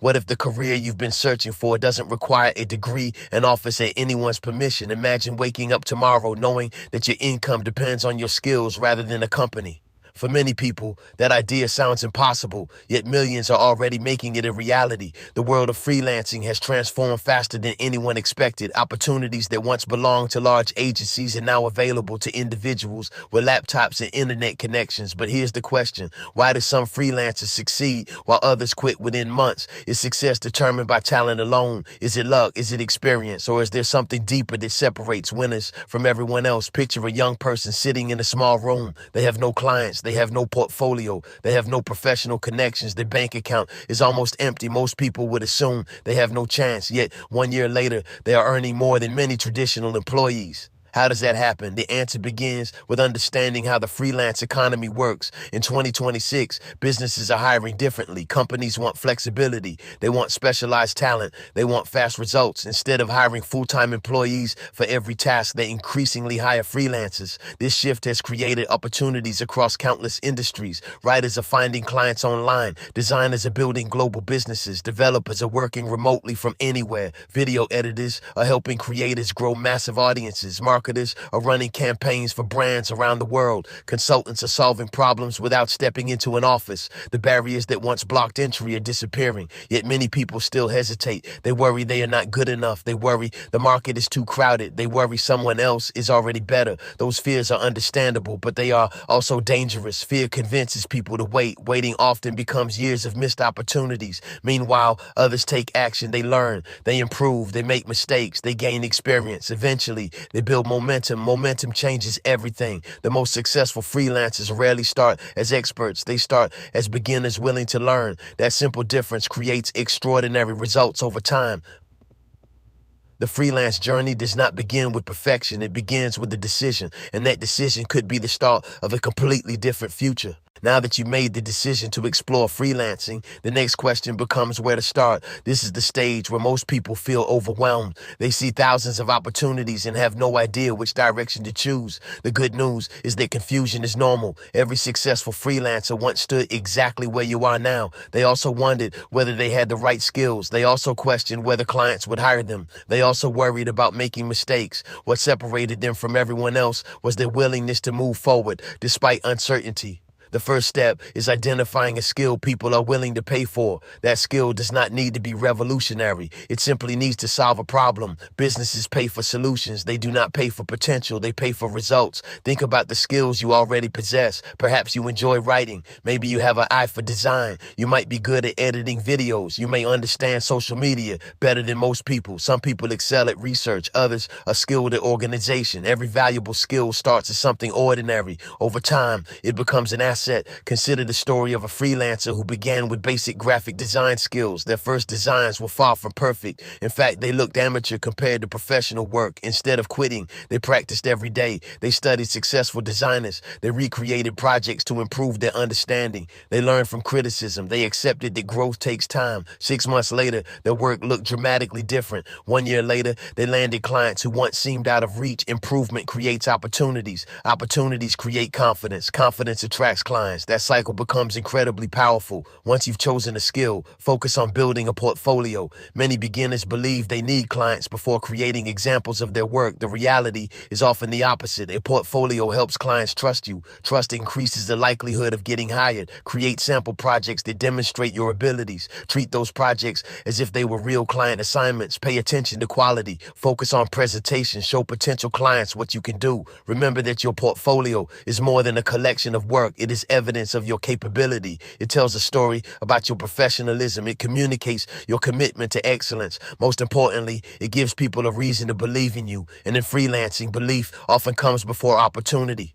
What if the career you've been searching for doesn't require a degree and offers at anyone's permission? Imagine waking up tomorrow knowing that your income depends on your skills rather than a company. For many people, that idea sounds impossible, yet millions are already making it a reality. The world of freelancing has transformed faster than anyone expected. Opportunities that once belonged to large agencies are now available to individuals with laptops and internet connections. But here's the question: why do some freelancers succeed while others quit within months? Is success determined by talent alone? Is it luck? Is it experience? Or is there something deeper that separates winners from everyone else? Picture a young person sitting in a small room. They have no clients. They have no portfolio. They have no professional connections. Their bank account is almost empty. Most people would assume they have no chance. Yet 1 year later, they are earning more than many traditional employees. How does that happen? The answer begins with understanding how the freelance economy works. In 2026, businesses are hiring differently. Companies want flexibility. They want specialized talent. They want fast results. Instead of hiring full-time employees for every task, they increasingly hire freelancers. This shift has created opportunities across countless industries. Writers are finding clients online. Designers are building global businesses. Developers are working remotely from anywhere. Video editors are helping creators grow massive audiences. Marketers are running campaigns for brands around the world. Consultants are solving problems without stepping into an office. The barriers that once blocked entry are disappearing, yet many people still hesitate. They worry they are not good enough. They worry the market is too crowded. They worry someone else is already better. Those fears are understandable, but they are also dangerous. Fear convinces people to wait. Waiting often becomes years of missed opportunities. Meanwhile, others take action. They learn, they improve, they make mistakes, they gain experience. Eventually, they build momentum. Momentum changes everything. The most successful freelancers rarely start as experts. They start as beginners willing to learn. That simple difference creates extraordinary results over time. The freelance journey does not begin with perfection. It begins with a decision, and that decision could be the start of a completely different future. Now that you made the decision to explore freelancing, the next question becomes where to start. This is the stage where most people feel overwhelmed. They see thousands of opportunities and have no idea which direction to choose. The good news is that confusion is normal. Every successful freelancer once stood exactly where you are now. They also wondered whether they had the right skills. They also questioned whether clients would hire them. They also worried about making mistakes. What separated them from everyone else was their willingness to move forward despite uncertainty. The first step is identifying a skill people are willing to pay for. That skill does not need to be revolutionary. It simply needs to solve a problem. Businesses pay for solutions. They do not pay for potential. They pay for results. Think about the skills you already possess. Perhaps you enjoy writing. Maybe you have an eye for design. You might be good at editing videos. You may understand social media better than most people. Some people excel at research. Others are skilled at organization. Every valuable skill starts as something ordinary. Over time, it becomes an asset. Consider the story of a freelancer who began with basic graphic design skills. Their first designs were far from perfect. In fact, they looked amateur compared to professional work. Instead of quitting, they practiced every day. They studied successful designers. They recreated projects to improve their understanding. They learned from criticism. They accepted that growth takes time. 6 months later, their work looked dramatically different. 1 year later, they landed clients who once seemed out of reach. Improvement creates opportunities. Opportunities create confidence. Confidence attracts clients. That cycle becomes incredibly powerful. Once you've chosen a skill, focus on building a portfolio. Many beginners believe they need clients before creating examples of their work. The reality is often the opposite. A portfolio helps clients trust you. Trust increases the likelihood of getting hired. Create sample projects that demonstrate your abilities. Treat those projects as if they were real client assignments. Pay attention to quality. Focus on presentation. Show potential clients what you can do. Remember that your portfolio is more than a collection of work. It is evidence of your capability. It tells a story about your professionalism. It communicates your commitment to excellence. Most importantly, it gives people a reason to believe in you. And in freelancing, belief often comes before opportunity.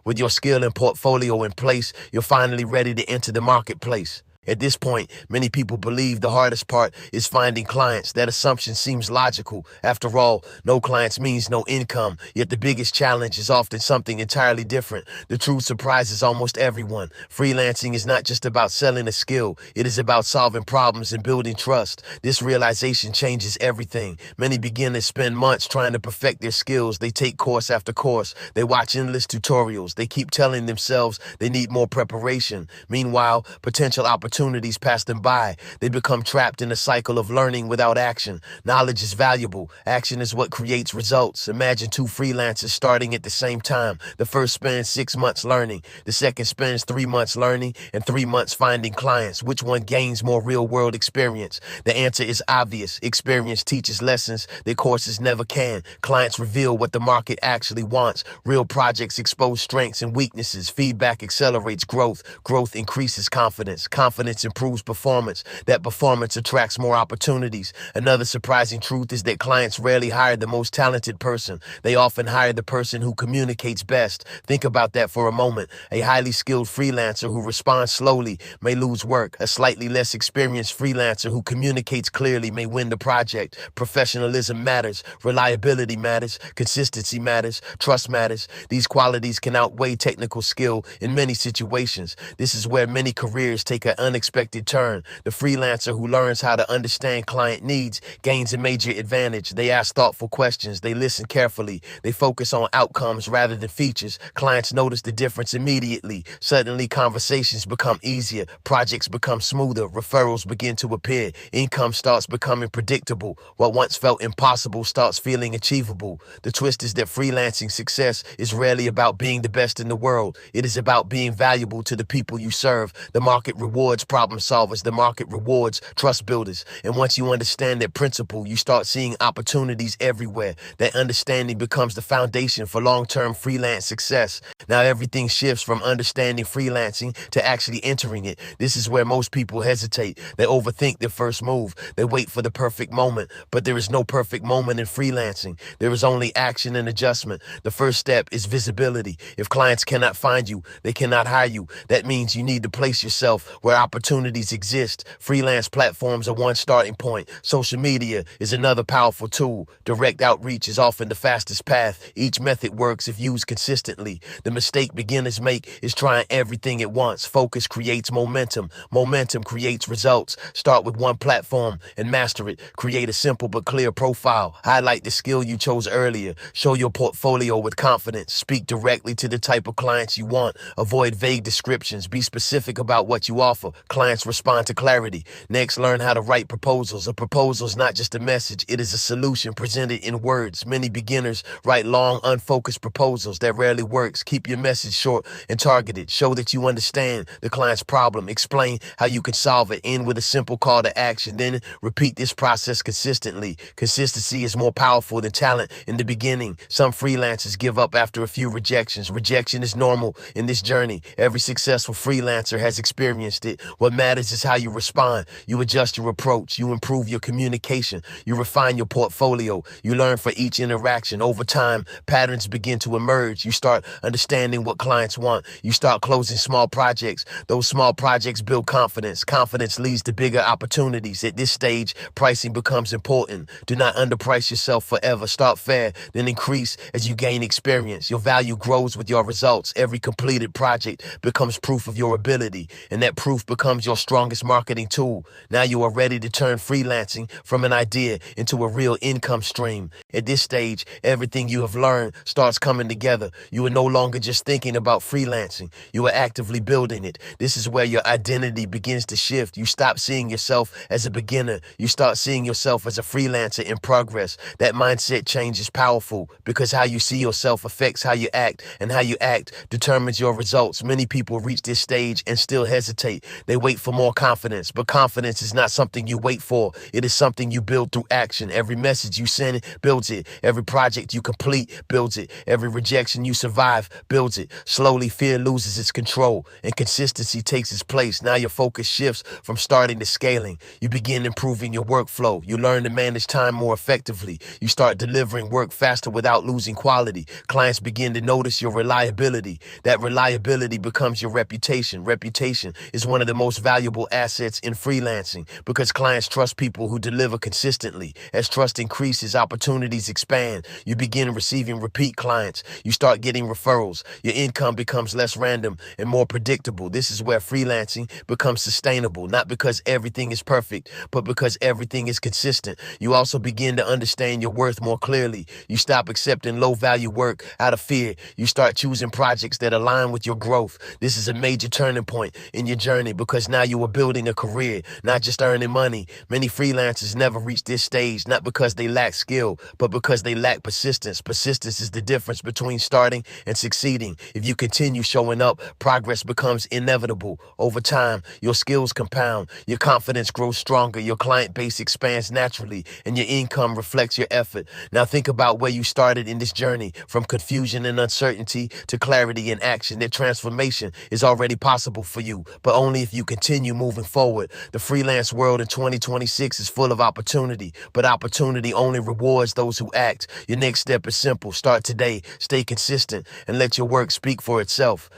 With your skill and portfolio in place, you're finally ready to enter the marketplace. At this point, many people believe the hardest part is finding clients. That assumption seems logical. After all, no clients means no income. Yet the biggest challenge is often something entirely different. The truth surprises almost everyone. Freelancing is not just about selling a skill. It is about solving problems and building trust. This realization changes everything. Many beginners spend months trying to perfect their skills. They take course after course. They watch endless tutorials. They keep telling themselves they need more preparation. Meanwhile, potential opportunities opportunities pass them by. They become trapped in a cycle of learning without action. Knowledge is valuable. Action is what creates results. Imagine two freelancers starting at the same time. The first spends 6 months learning. The second spends 3 months learning and 3 months finding clients. Which one gains more real-world experience? The answer is obvious. Experience teaches lessons that courses never can. Clients reveal what the market actually wants. Real projects expose strengths and weaknesses. Feedback accelerates growth. Growth increases confidence. Confidence improves performance. That performance attracts more opportunities. Another surprising truth is that clients rarely hire the most talented person. They often hire the person who communicates best. Think about that for a moment. A highly skilled freelancer who responds slowly may lose work. A slightly less experienced freelancer who communicates clearly may win the project. Professionalism matters. Reliability matters. Consistency matters. Trust matters. These qualities can outweigh technical skill in many situations. This is where many careers take an unexpected turn. The freelancer who learns how to understand client needs gains a major advantage. They ask thoughtful questions. They listen carefully. They focus on outcomes rather than features. Clients notice the difference immediately. Suddenly, conversations become easier. Projects become smoother. Referrals begin to appear. Income starts becoming predictable. What once felt impossible starts feeling achievable. The twist is that freelancing success is rarely about being the best in the world. It is about being valuable to the people you serve. The market rewards problem solvers. The market rewards trust builders. And once you understand that principle, you start seeing opportunities everywhere. That understanding becomes the foundation for long-term freelance success. Now everything shifts from understanding freelancing to actually entering it. This is where most people hesitate. They overthink their first move. They wait for the perfect moment. But there is no perfect moment in freelancing. There is only action and adjustment. The first step is visibility. If clients cannot find you, they cannot hire you. That means you need to place yourself where opportunities exist. Freelance platforms are one starting point. Social media is another powerful tool. Direct outreach is often the fastest path. Each method works if used consistently. The mistake beginners make is trying everything at once. Focus creates momentum. Momentum creates results. Start with one platform and master it. Create a simple but clear profile. Highlight the skill you chose earlier. Show your portfolio with confidence. Speak directly to the type of clients you want. Avoid vague descriptions. Be specific about what you offer. Clients respond to clarity. Next, learn how to write proposals. A proposal is not just a message. It is a solution presented in words. Many beginners write long, unfocused proposals. That rarely works. Keep your message short and targeted. Show that you understand the client's problem. Explain how you can solve it. End with a simple call to action. Then repeat this process consistently. Consistency is more powerful than talent in the beginning. Some freelancers give up after a few rejections. Rejection is normal in this journey. Every successful freelancer has experienced it. What matters is how you respond. You adjust your approach. You improve your communication. You refine your portfolio. You learn for each interaction. Over time, patterns begin to emerge. You start understanding what clients want. You start closing small projects. Those small projects build confidence. Confidence leads to bigger opportunities. At this stage, pricing becomes important. Do not underprice yourself forever. Start fair, then increase as you gain experience. Your value grows with your results. Every completed project becomes proof of your ability, and that proof becomes your strongest marketing tool. Now you are ready to turn freelancing from an idea into a real income stream. At this stage, everything you have learned starts coming together. You are no longer just thinking about freelancing. You are actively building it. This is where your identity begins to shift. You stop seeing yourself as a beginner. You start seeing yourself as a freelancer in progress. That mindset change is powerful because how you see yourself affects how you act, and how you act determines your results. Many people reach this stage and still hesitate. They wait for more confidence, but confidence is not something you wait for. It is something you build through action. Every message you send builds it. Every project you complete builds it. Every rejection you survive builds it. Slowly, fear loses its control and consistency takes its place. Now your focus shifts from starting to scaling. You begin improving your workflow. You learn to manage time more effectively. You start delivering work faster without losing quality. Clients begin to notice your reliability. That reliability becomes your reputation. Reputation is one of the most valuable assets in freelancing because clients trust people who deliver consistently. As trust increases, opportunities expand. You begin receiving repeat clients. You start getting referrals. Your income becomes less random and more predictable. This is where freelancing becomes sustainable, not because everything is perfect, but because everything is consistent. You also begin to understand your worth more clearly. You stop accepting low-value work out of fear. You start choosing projects that align with your growth. This is a major turning point in your journey because because now you are building a career, not just earning money. Many freelancers never reach this stage, not because they lack skill, but because they lack persistence. Persistence is the difference between starting and succeeding. If you continue showing up, progress becomes inevitable. Over time, your skills compound, your confidence grows stronger, your client base expands naturally, and your income reflects your effort. Now think about where you started in this journey, from confusion and uncertainty to clarity and action. That transformation is already possible for you, but only if you continue moving forward. The freelance world in 2026 is full of opportunity, but opportunity only rewards those who act. Your next step is simple. Start today, stay consistent, and let your work speak for itself.